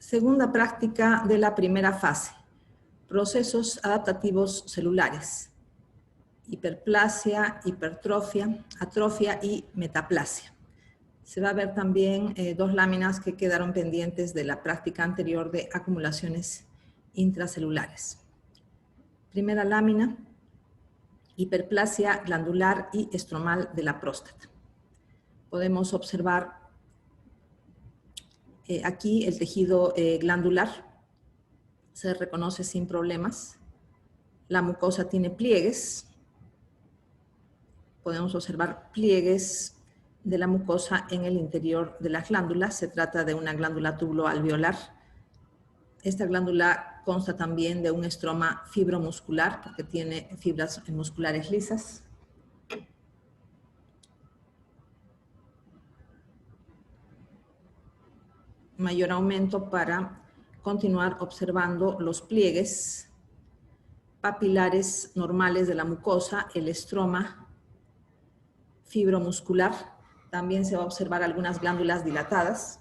Segunda práctica de la primera fase. Procesos adaptativos celulares. Hiperplasia, hipertrofia, atrofia y metaplasia. Se va a ver también dos láminas que quedaron pendientes de la práctica anterior de acumulaciones intracelulares. Primera lámina, hiperplasia glandular y estromal de la próstata. Podemos observar aquí el tejido glandular, se reconoce sin problemas. La mucosa tiene pliegues. Podemos observar pliegues de la mucosa en el interior de las glándulas. Se trata de una glándula tubuloalveolar. Esta glándula consta también de un estroma fibromuscular, porque tiene fibras musculares lisas. Mayor aumento para continuar observando los pliegues papilares normales de la mucosa, el estroma fibromuscular. También se va a observar algunas glándulas dilatadas.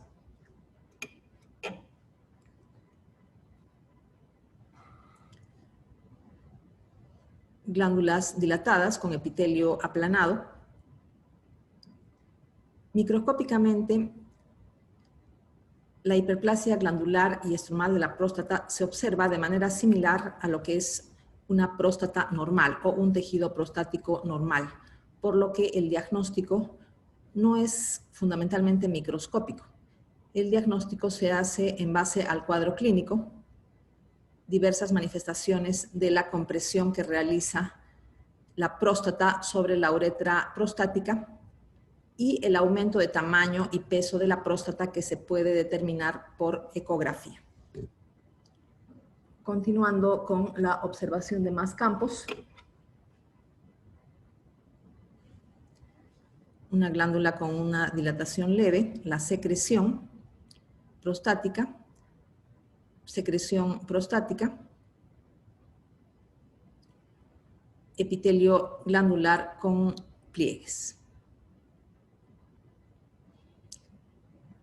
Glándulas dilatadas con epitelio aplanado. Microscópicamente, la hiperplasia glandular y estromal de la próstata se observa de manera similar a lo que es una próstata normal o un tejido prostático normal, por lo que el diagnóstico no es fundamentalmente microscópico. El diagnóstico se hace en base al cuadro clínico, diversas manifestaciones de la compresión que realiza la próstata sobre la uretra prostática y el aumento de tamaño y peso de la próstata que se puede determinar por ecografía. Continuando con la observación de más campos. Una glándula con una dilatación leve, la secreción prostática, epitelio glandular con pliegues.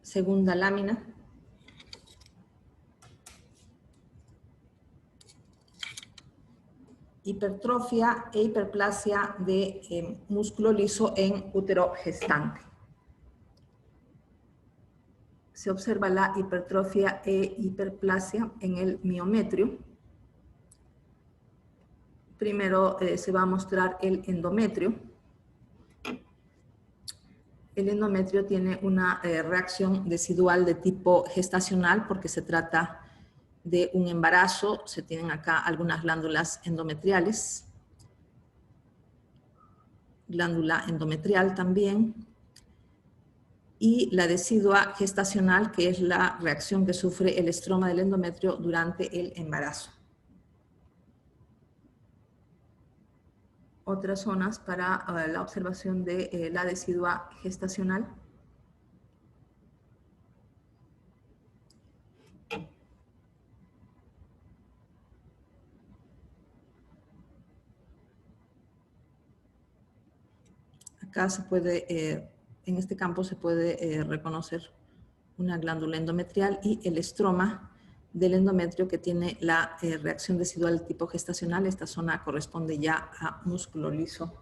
Segunda lámina. Hipertrofia e hiperplasia de músculo liso en útero gestante. Se observa la hipertrofia e hiperplasia en el miometrio. Primero se va a mostrar el endometrio. El endometrio tiene una reacción decidual de tipo gestacional porque se trata de un embarazo. Se tienen acá algunas glándulas endometriales. Glándula endometrial también. Y la decidua gestacional, que es la reacción que sufre el estroma del endometrio durante el embarazo. Otras zonas para la observación de la decidua gestacional. Acá se puede, en este campo se puede reconocer una glándula endometrial y el estroma del endometrio que tiene la reacción decidual tipo gestacional. Esta zona corresponde ya a músculo liso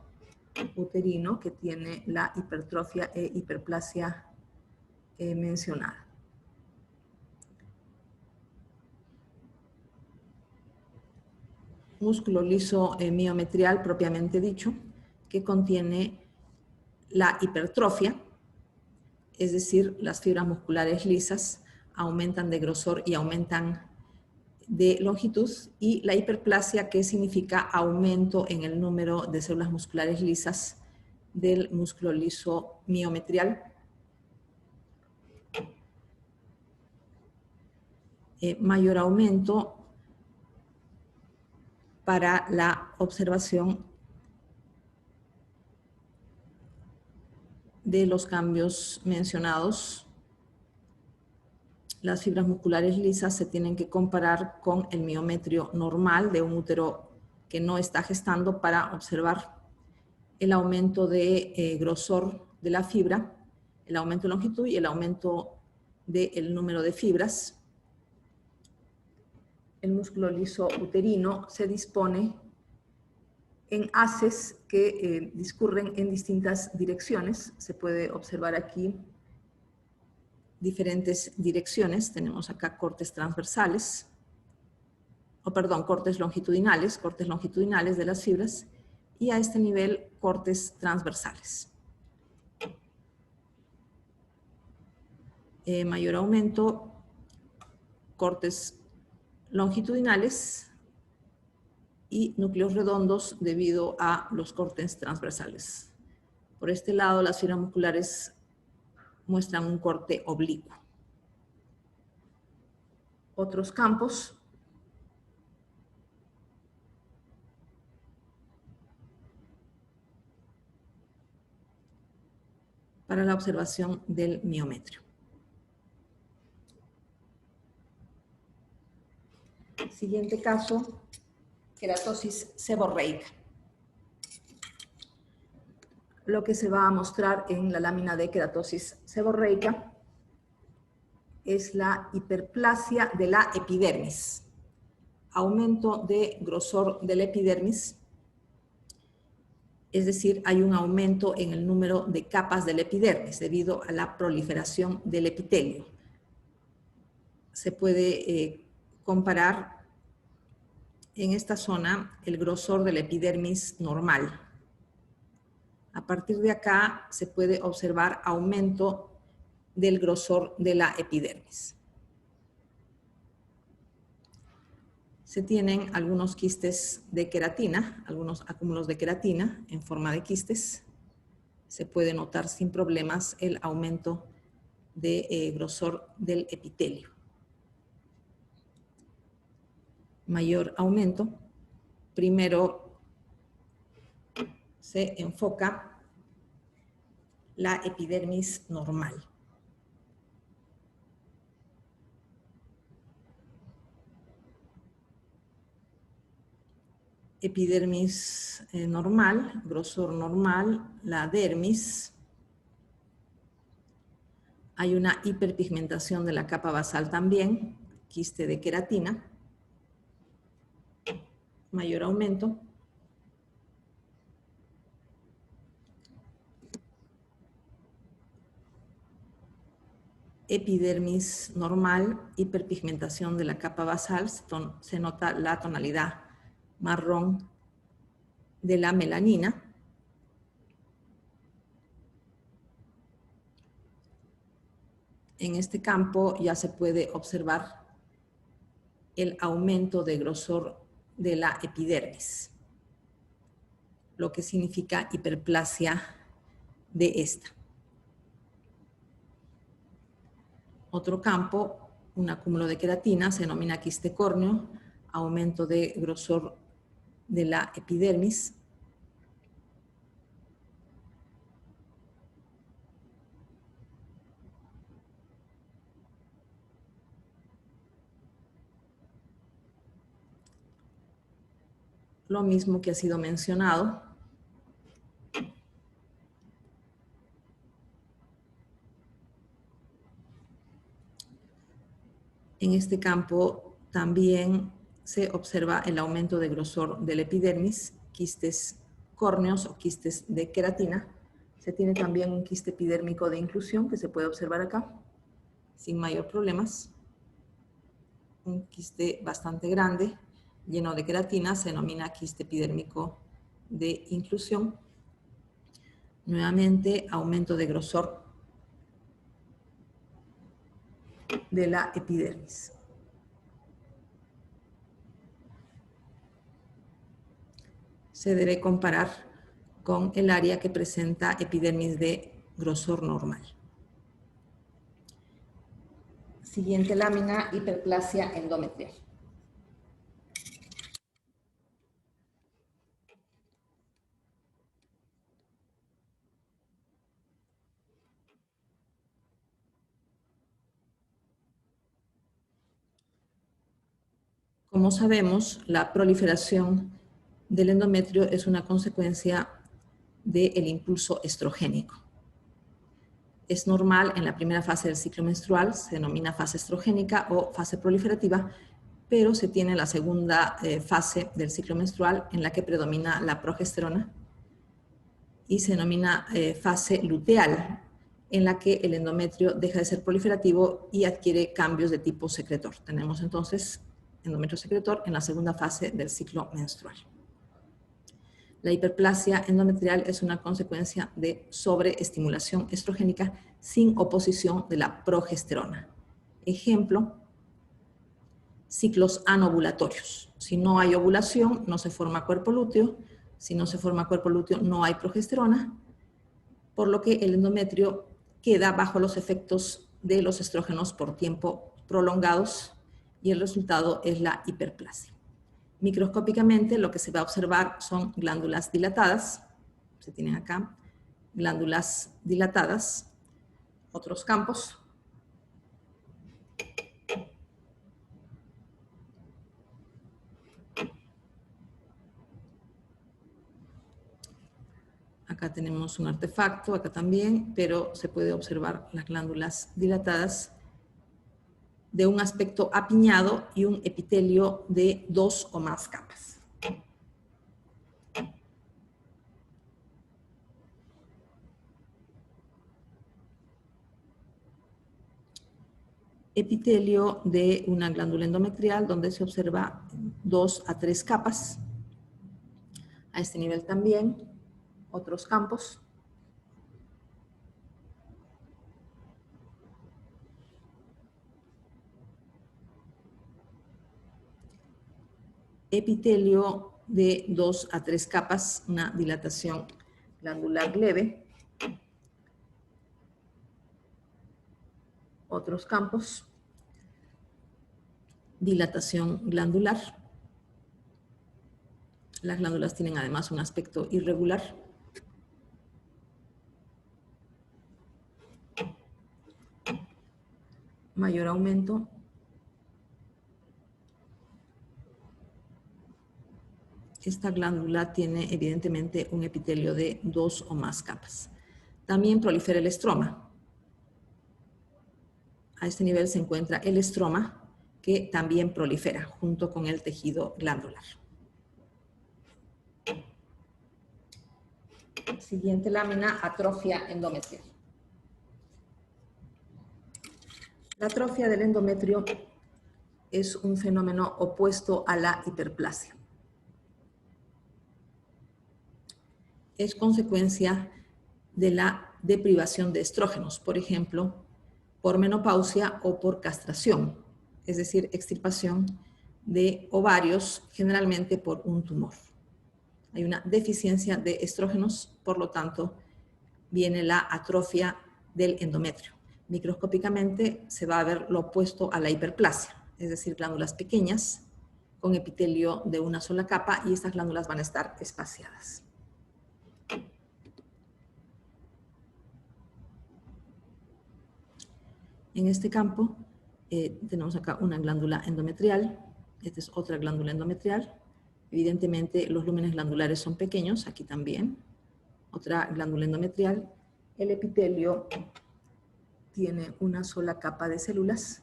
uterino que tiene la hipertrofia e hiperplasia mencionada. Músculo liso miometrial propiamente dicho, que contiene la hipertrofia, es decir, las fibras musculares lisas aumentan de grosor y aumentan de longitud, y la hiperplasia, que significa aumento en el número de células musculares lisas del músculo liso miometrial. Mayor aumento para la observación de los cambios mencionados. Las fibras musculares lisas se tienen que comparar con el miometrio normal de un útero que no está gestando para observar el aumento de grosor de la fibra, el aumento de longitud y el aumento del número de fibras. el músculo liso uterino se dispone en haces que discurren en distintas direcciones. Se puede observar aquí diferentes direcciones. Tenemos acá cortes transversales, cortes longitudinales de las fibras, y a este nivel cortes transversales. Mayor aumento, cortes longitudinales y núcleos redondos debido a los cortes transversales. Por este lado, las fibras musculares muestran un corte oblicuo. Otros campos. Para la observación del miometrio. Siguiente caso, queratosis seborreica. Lo que se va a mostrar en la lámina de queratosis seborreica es la hiperplasia de la epidermis. Aumento de grosor de la epidermis, es decir, hay un aumento en el número de capas de la epidermis debido a la proliferación del epitelio. Se puede comparar en esta zona el grosor de la epidermis normal. A partir de acá se puede observar aumento del grosor de la epidermis. Se tienen algunos quistes de queratina, algunos acúmulos de queratina en forma de quistes. Se puede notar sin problemas el aumento de grosor del epitelio. Mayor aumento. Primero se enfoca la epidermis normal. Epidermis normal, grosor normal, la dermis. Hay una hiperpigmentación de la capa basal también, quiste de queratina. Mayor aumento. Epidermis normal, hiperpigmentación de la capa basal, se nota la tonalidad marrón de la melanina. En este campo ya se puede observar el aumento de grosor de la epidermis, lo que significa hiperplasia de esta. Otro campo, un acúmulo de queratina, se denomina quiste córneo, aumento de grosor de la epidermis. Lo mismo que ha sido mencionado. En este campo también se observa el aumento de grosor del epidermis, quistes córneos o quistes de queratina. Se tiene también un quiste epidérmico de inclusión que se puede observar acá, sin mayor problemas. Un quiste bastante grande, lleno de queratina, se denomina quiste epidérmico de inclusión. Nuevamente, aumento de grosor de la epidermis. Se debe comparar con el área que presenta epidermis de grosor normal. Siguiente lámina, hiperplasia endometrial. Como sabemos, la proliferación del endometrio es una consecuencia del impulso estrogénico. Es normal en la primera fase del ciclo menstrual, se denomina fase estrogénica o fase proliferativa, pero se tiene la segunda fase del ciclo menstrual en la que predomina la progesterona y se denomina fase luteal, en la que el endometrio deja de ser proliferativo y adquiere cambios de tipo secretor. Tenemos entonces endometrio secretor en la segunda fase del ciclo menstrual. La hiperplasia endometrial es una consecuencia de sobreestimulación estrogénica sin oposición de la progesterona. Ejemplo, ciclos anovulatorios. Si no hay ovulación, no se forma cuerpo lúteo. Si no se forma cuerpo lúteo, no hay progesterona, por lo que el endometrio queda bajo los efectos de los estrógenos por tiempo prolongados y el resultado es la hiperplasia. Microscópicamente lo que se va a observar son glándulas dilatadas, se tienen acá glándulas dilatadas, otros campos. Acá tenemos un artefacto, acá también, pero se puede observar las glándulas dilatadas de un aspecto apiñado y un epitelio de 2 o más capas. Epitelio de una glándula endometrial donde se observa 2 a 3 capas. A este nivel también otros campos. Epitelio de 2 a 3 capas, una dilatación glandular leve. Otros campos, dilatación glandular. Las glándulas tienen además un aspecto irregular. Mayor aumento. Esta glándula tiene evidentemente un epitelio de 2 o más capas. También prolifera el estroma. A este nivel se encuentra el estroma, que también prolifera junto con el tejido glandular. Siguiente lámina, atrofia endometrial. La atrofia del endometrio es un fenómeno opuesto a la hiperplasia. Es consecuencia de la deprivación de estrógenos, por ejemplo, por menopausia o por castración, es decir, extirpación de ovarios, generalmente por un tumor. Hay una deficiencia de estrógenos, por lo tanto, viene la atrofia del endometrio. Microscópicamente se va a ver lo opuesto a la hiperplasia, es decir, glándulas pequeñas con epitelio de una sola capa y estas glándulas van a estar espaciadas. En este campo tenemos acá una glándula endometrial, esta es otra glándula endometrial. Evidentemente los lúmenes glandulares son pequeños, aquí también. Otra glándula endometrial. El epitelio tiene una sola capa de células.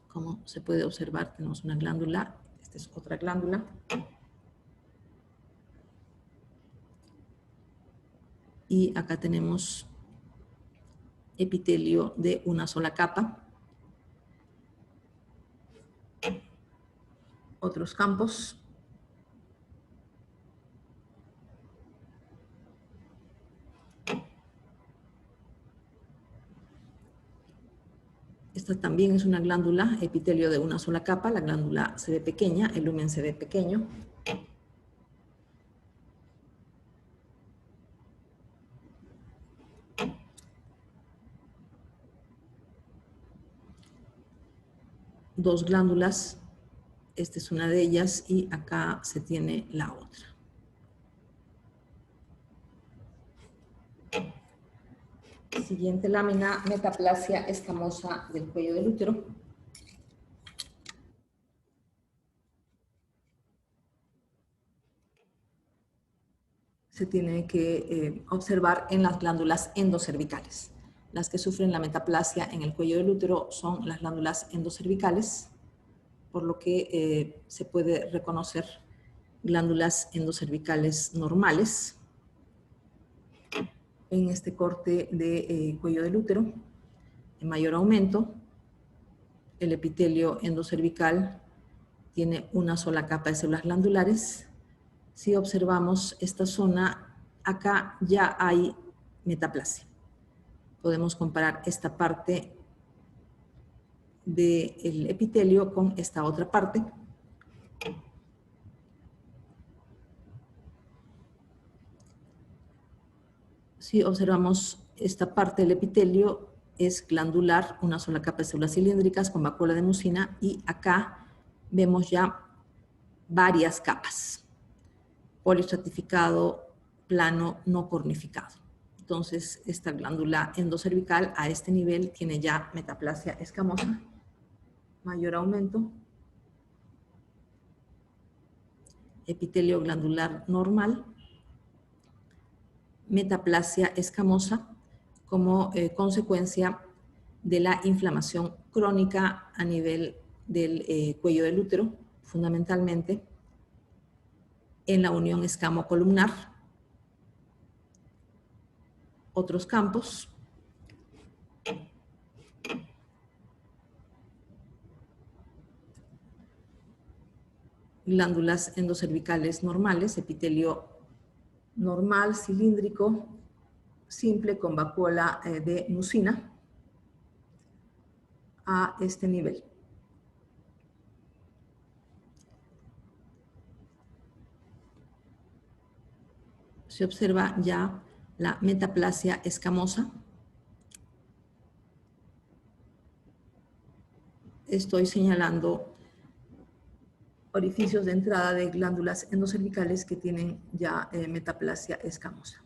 Como se puede observar, tenemos una glándula, esta es otra glándula. Y acá tenemos epitelio de una sola capa. Otros campos. Esta también es una glándula, epitelio de una sola capa. La glándula se ve pequeña, el lumen se ve pequeño. Dos glándulas, esta es una de ellas y acá se tiene la otra. Siguiente lámina, metaplasia escamosa del cuello del útero. Se tiene que observar en las glándulas endocervicales. Las que sufren la metaplasia en el cuello del útero son las glándulas endocervicales, por lo que se puede reconocer glándulas endocervicales normales en este corte de cuello del útero, en mayor aumento. El epitelio endocervical tiene una sola capa de células glandulares. Si observamos esta zona, acá ya hay metaplasia. Podemos comparar esta parte del epitelio con esta otra parte. Si observamos esta parte del epitelio, es glandular, una sola capa de células cilíndricas con vacuola de mucina, y acá vemos ya varias capas, polistratificado, plano, no cornificado. Entonces, esta glándula endocervical a este nivel tiene ya metaplasia escamosa, mayor aumento, epitelio glandular normal, metaplasia escamosa como consecuencia de la inflamación crónica a nivel del cuello del útero, fundamentalmente en la unión escamo-columnar. Otros campos. Glándulas endocervicales normales, epitelio normal, cilíndrico, simple, con vacuola de mucina a este nivel. Se observa ya la metaplasia escamosa. Estoy señalando orificios de entrada de glándulas endocervicales que tienen ya metaplasia escamosa.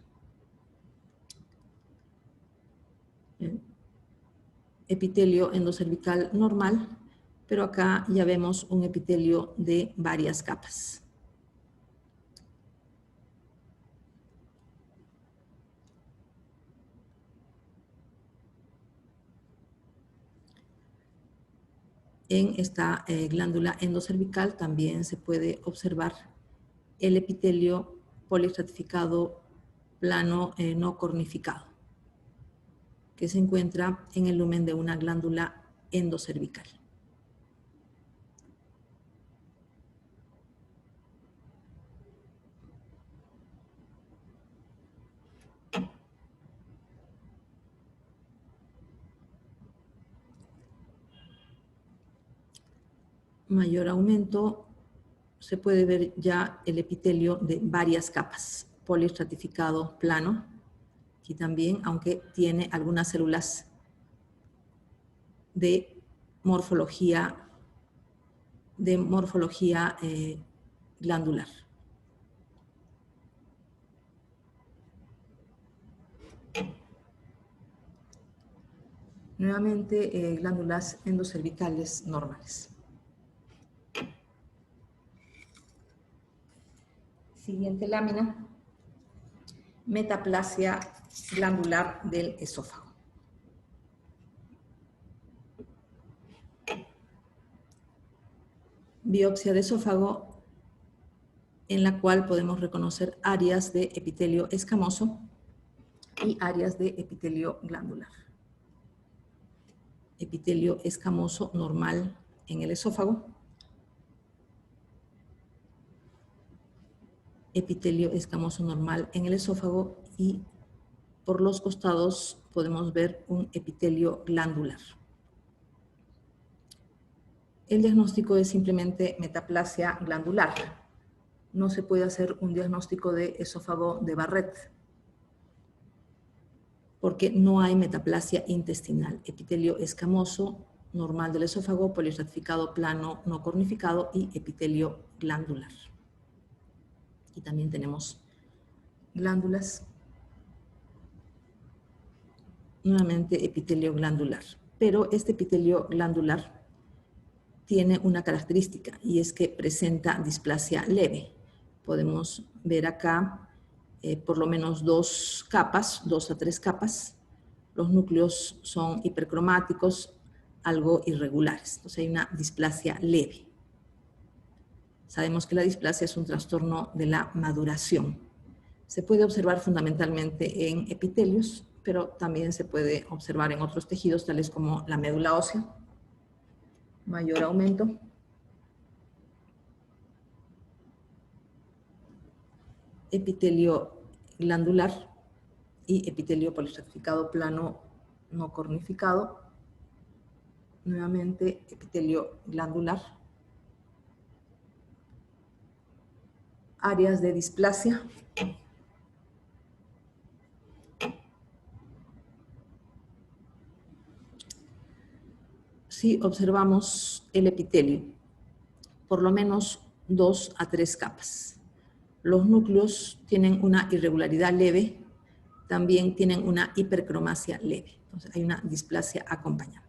Bien. Epitelio endocervical normal, pero acá ya vemos un epitelio de varias capas. En esta glándula endocervical también se puede observar el epitelio polistratificado plano no cornificado, que se encuentra en el lumen de una glándula endocervical. Mayor aumento, se puede ver ya el epitelio de varias capas, polistratificado plano, aquí también, aunque tiene algunas células de morfología glandular. Nuevamente, glándulas endocervicales normales. Siguiente lámina, metaplasia glandular del esófago. Biopsia de esófago en la cual podemos reconocer áreas de epitelio escamoso y áreas de epitelio glandular. Epitelio escamoso normal en el esófago. Epitelio escamoso normal en el esófago, y por los costados podemos ver un epitelio glandular. El diagnóstico es simplemente metaplasia glandular. No se puede hacer un diagnóstico de esófago de Barrett porque no hay metaplasia intestinal. Epitelio escamoso normal del esófago, polistratificado plano no cornificado y epitelio glandular. Y también tenemos glándulas. Nuevamente epitelio glandular. Pero este epitelio glandular tiene una característica, y es que presenta displasia leve. Podemos ver acá por lo menos 2 capas, 2 a 3 capas. Los núcleos son hipercromáticos, algo irregulares. Entonces hay una displasia leve. Sabemos que la displasia es un trastorno de la maduración. Se puede observar fundamentalmente en epitelios, pero también se puede observar en otros tejidos, tales como la médula ósea, mayor aumento, epitelio glandular y epitelio poliestratificado plano no cornificado. Nuevamente, epitelio glandular. Áreas de displasia. Si observamos el epitelio, por lo menos 2 a 3 capas. Los núcleos tienen una irregularidad leve, también tienen una hipercromasia leve. Entonces hay una displasia acompañante.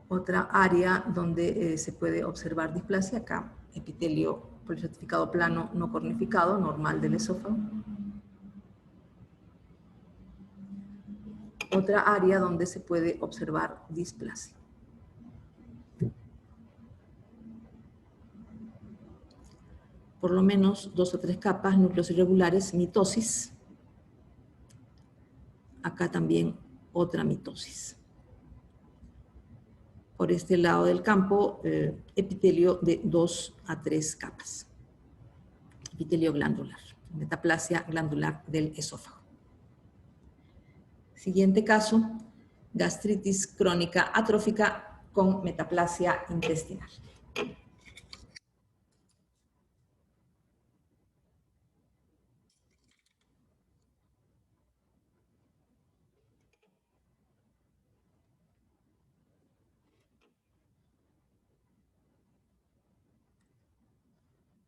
Otra área donde se puede observar displasia, acá, epitelio poliestratificado plano no cornificado, normal del esófago. Otra área donde se puede observar displasia. Por lo menos 2 o 3 capas, núcleos irregulares, mitosis. Acá también otra mitosis. Por este lado del campo, epitelio de 2 a 3 capas. Epitelio glandular, metaplasia glandular del esófago. Siguiente caso, gastritis crónica atrófica con metaplasia intestinal.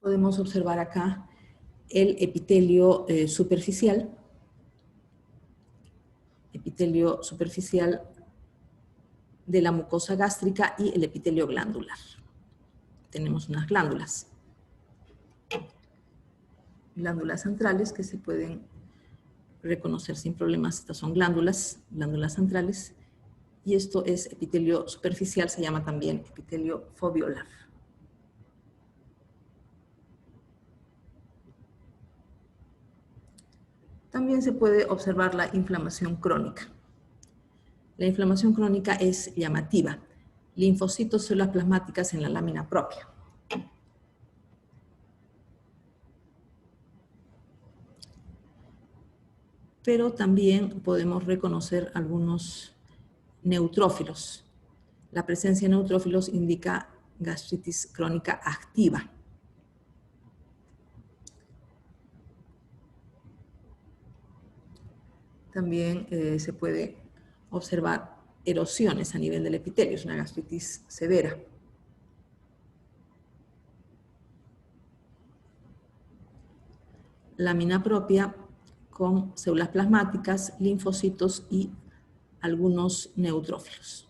Podemos observar acá el epitelio superficial de la mucosa gástrica y el epitelio glandular. Tenemos unas glándulas centrales que se pueden reconocer sin problemas. Estas son glándulas centrales, y esto es epitelio superficial, se llama también epitelio foveolar. También se puede observar la inflamación crónica. La inflamación crónica es llamativa. Linfocitos, células plasmáticas en la lámina propia. Pero también podemos reconocer algunos neutrófilos. La presencia de neutrófilos indica gastritis crónica activa. También se puede observar erosiones a nivel del epitelio, es una gastritis severa. Lámina propia con células plasmáticas, linfocitos y algunos neutrófilos.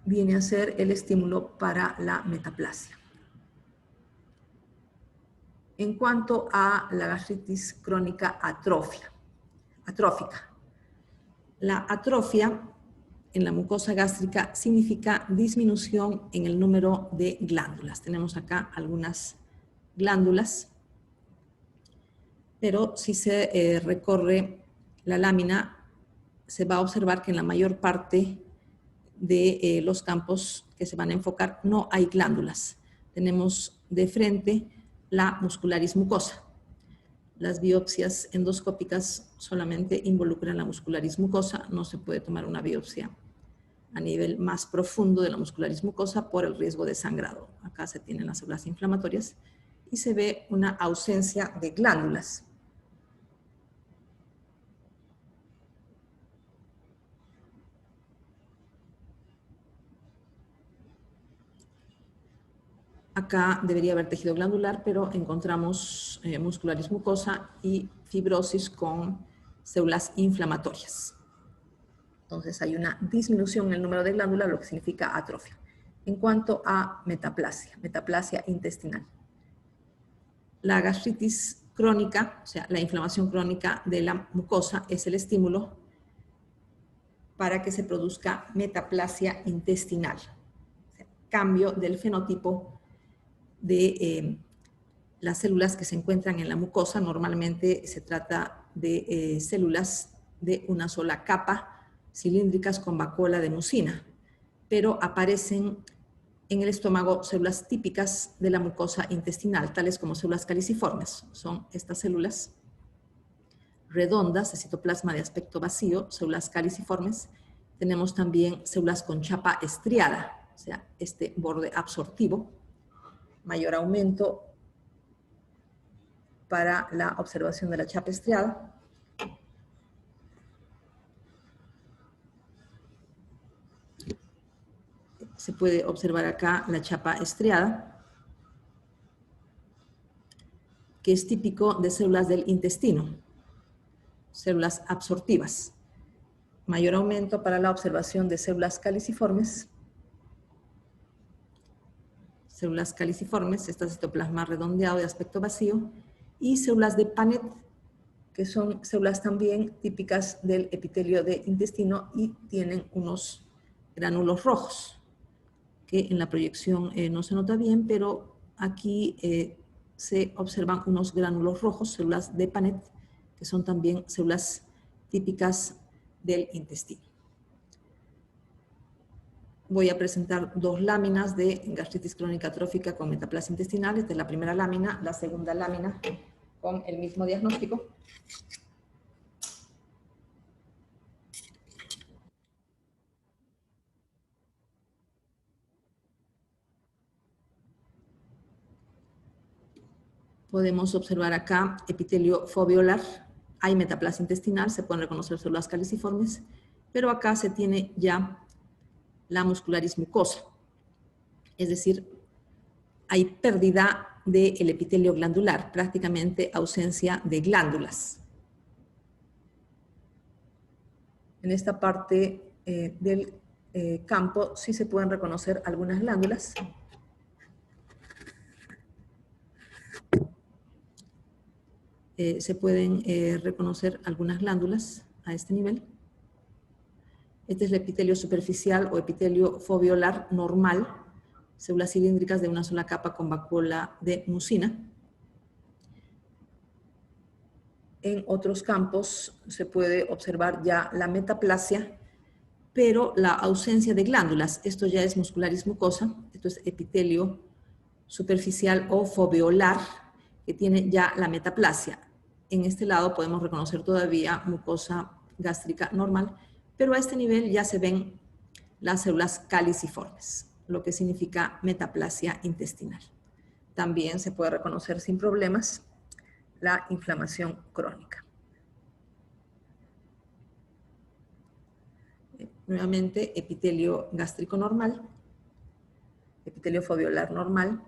Viene a ser el estímulo para la metaplasia. En cuanto a la gastritis crónica atrófica, la atrofia en la mucosa gástrica significa disminución en el número de glándulas. Tenemos acá algunas glándulas, pero si se recorre la lámina, se va a observar que en la mayor parte de los campos que se van a enfocar no hay glándulas. Tenemos de frente la muscularis mucosa. Las biopsias endoscópicas solamente involucran la muscularis mucosa, no se puede tomar una biopsia a nivel más profundo de la muscularis mucosa por el riesgo de sangrado. Acá se tienen las células inflamatorias y se ve una ausencia de glándulas. Acá debería haber tejido glandular, pero encontramos muscularis mucosa y fibrosis con células inflamatorias. Entonces hay una disminución en el número de glándulas, lo que significa atrofia. En cuanto a metaplasia intestinal. La gastritis crónica, o sea, la inflamación crónica de la mucosa es el estímulo para que se produzca metaplasia intestinal. O sea, cambio del fenotipo de las células que se encuentran en la mucosa. Normalmente se trata de células de una sola capa, cilíndricas con vacuola de mucina, pero aparecen en el estómago células típicas de la mucosa intestinal, tales como células caliciformes. Son estas células redondas de citoplasma de aspecto vacío, células caliciformes. Tenemos también células con chapa estriada, o sea, este borde absortivo, mayor aumento para la observación de la chapa estriada. Se puede observar acá la chapa estriada, que es típico de células del intestino, células absortivas. Mayor aumento para la observación de células caliciformes. Células caliciformes, este citoplasma redondeado de aspecto vacío, y células de Paneth, que son células también típicas del epitelio de intestino y tienen unos gránulos rojos, que en la proyección no se nota bien, pero aquí se observan unos gránulos rojos, células de Paneth, que son también células típicas del intestino. Voy a presentar dos láminas de gastritis crónica atrófica con metaplasia intestinal. Esta es la primera lámina, la segunda lámina con el mismo diagnóstico. Podemos observar acá epitelio foveolar. Hay metaplasia intestinal, se pueden reconocer células caliciformes, pero acá se tiene ya la muscularis mucosa. Es decir, hay pérdida del epitelio glandular, prácticamente ausencia de glándulas. En esta parte del campo sí se pueden reconocer algunas glándulas. Se pueden reconocer algunas glándulas a este nivel. Este es el epitelio superficial o epitelio foveolar normal, células cilíndricas de una sola capa con vacuola de mucina. En otros campos se puede observar ya la metaplasia, pero la ausencia de glándulas. Esto ya es muscularis mucosa, esto es epitelio superficial o foveolar, que tiene ya la metaplasia. En este lado podemos reconocer todavía mucosa gástrica normal, pero a este nivel ya se ven las células caliciformes, lo que significa metaplasia intestinal. También se puede reconocer sin problemas la inflamación crónica. Nuevamente, epitelio gástrico normal, epitelio foveolar normal,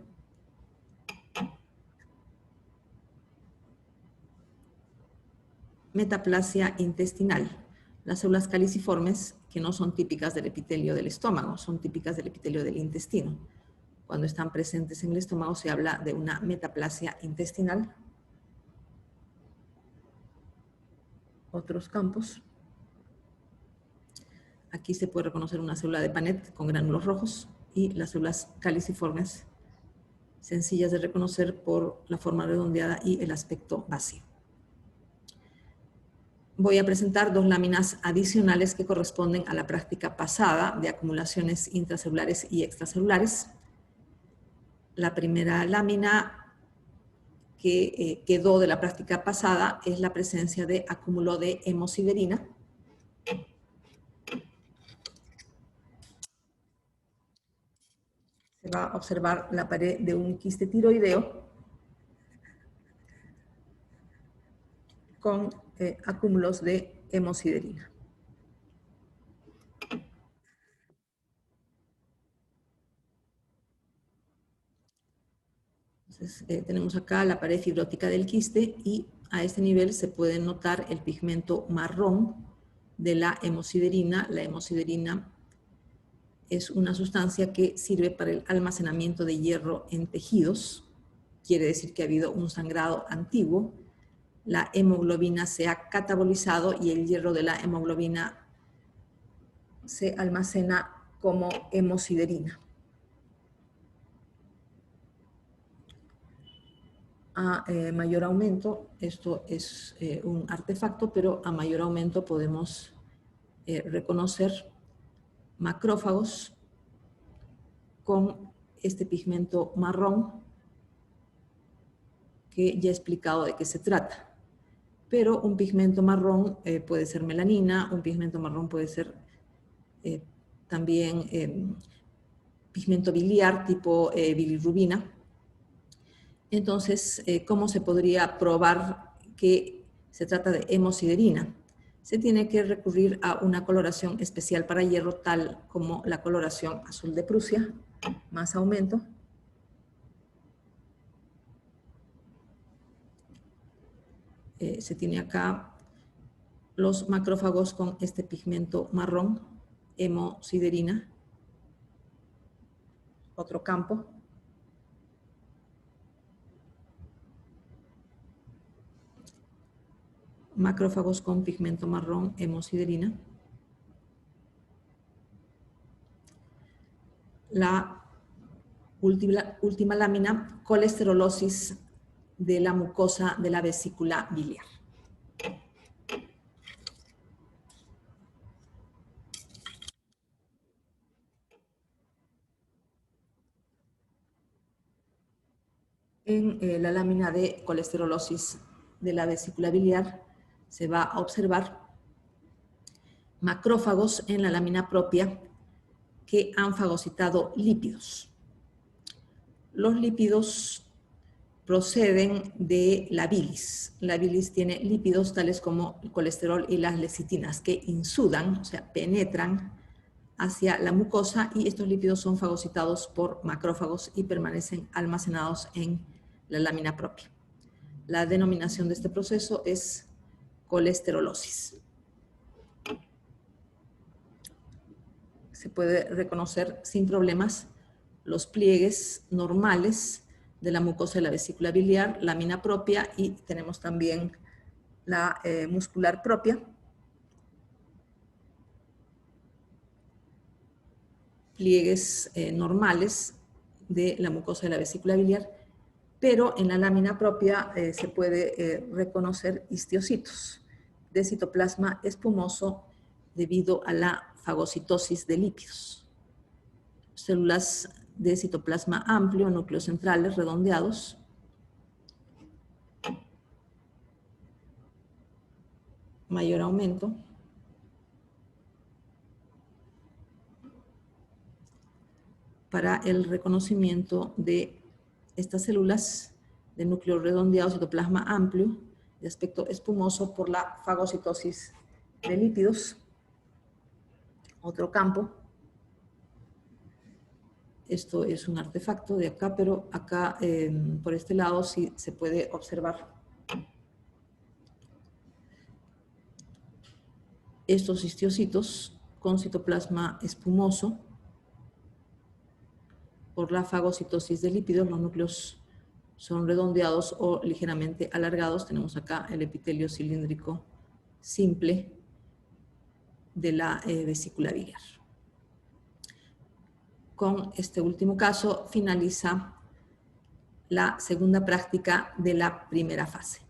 metaplasia intestinal. Las células caliciformes, que no son típicas del epitelio del estómago, son típicas del epitelio del intestino. Cuando están presentes en el estómago se habla de una metaplasia intestinal. Otros campos. Aquí se puede reconocer una célula de Paneth con gránulos rojos y las células caliciformes, sencillas de reconocer por la forma redondeada y el aspecto vacío. Voy a presentar dos láminas adicionales que corresponden a la práctica pasada de acumulaciones intracelulares y extracelulares. La primera lámina que quedó de la práctica pasada es la presencia de acúmulo de hemosiderina. Se va a observar la pared de un quiste tiroideo con acúmulos de hemosiderina. Entonces, tenemos acá la pared fibrótica del quiste y a este nivel se puede notar el pigmento marrón de la hemosiderina. La hemosiderina es una sustancia que sirve para el almacenamiento de hierro en tejidos. Quiere decir que ha habido un sangrado antiguo. La hemoglobina se ha catabolizado y el hierro de la hemoglobina se almacena como hemosiderina. A mayor aumento, esto es un artefacto, pero a mayor aumento podemos reconocer macrófagos con este pigmento marrón que ya he explicado de qué se trata. Pero un pigmento marrón puede ser melanina, un pigmento marrón puede ser también pigmento biliar tipo bilirrubina. Entonces, ¿cómo se podría probar que se trata de hemosiderina? Se tiene que recurrir a una coloración especial para hierro, tal como la coloración azul de Prusia, más aumento. Se tiene acá los macrófagos con este pigmento marrón, hemosiderina. Otro campo. Macrófagos con pigmento marrón, hemosiderina. La última lámina, colesterolosis de la mucosa de la vesícula biliar. En la lámina de colesterolosis de la vesícula biliar se va a observar macrófagos en la lámina propia que han fagocitado lípidos. Los lípidos proceden de la bilis. La bilis tiene lípidos tales como el colesterol y las lecitinas que insudan, o sea, penetran hacia la mucosa, y estos lípidos son fagocitados por macrófagos y permanecen almacenados en la lámina propia. La denominación de este proceso es colesterolosis. Se puede reconocer sin problemas los pliegues normales de la mucosa de la vesícula biliar, lámina propia, y tenemos también la muscular propia. Pliegues normales de la mucosa de la vesícula biliar, pero en la lámina propia se puede reconocer histiocitos de citoplasma espumoso debido a la fagocitosis de lípidos. Células de citoplasma amplio, núcleos centrales redondeados. Mayor aumento. Para el reconocimiento de estas células de núcleo redondeado, citoplasma amplio, de aspecto espumoso por la fagocitosis de lípidos. Otro campo. Esto es un artefacto de acá, pero acá por este lado sí se puede observar estos histiocitos con citoplasma espumoso por la fagocitosis de lípidos. Los núcleos son redondeados o ligeramente alargados. Tenemos acá el epitelio cilíndrico simple de la vesícula biliar. Con este último caso finaliza la segunda práctica de la primera fase.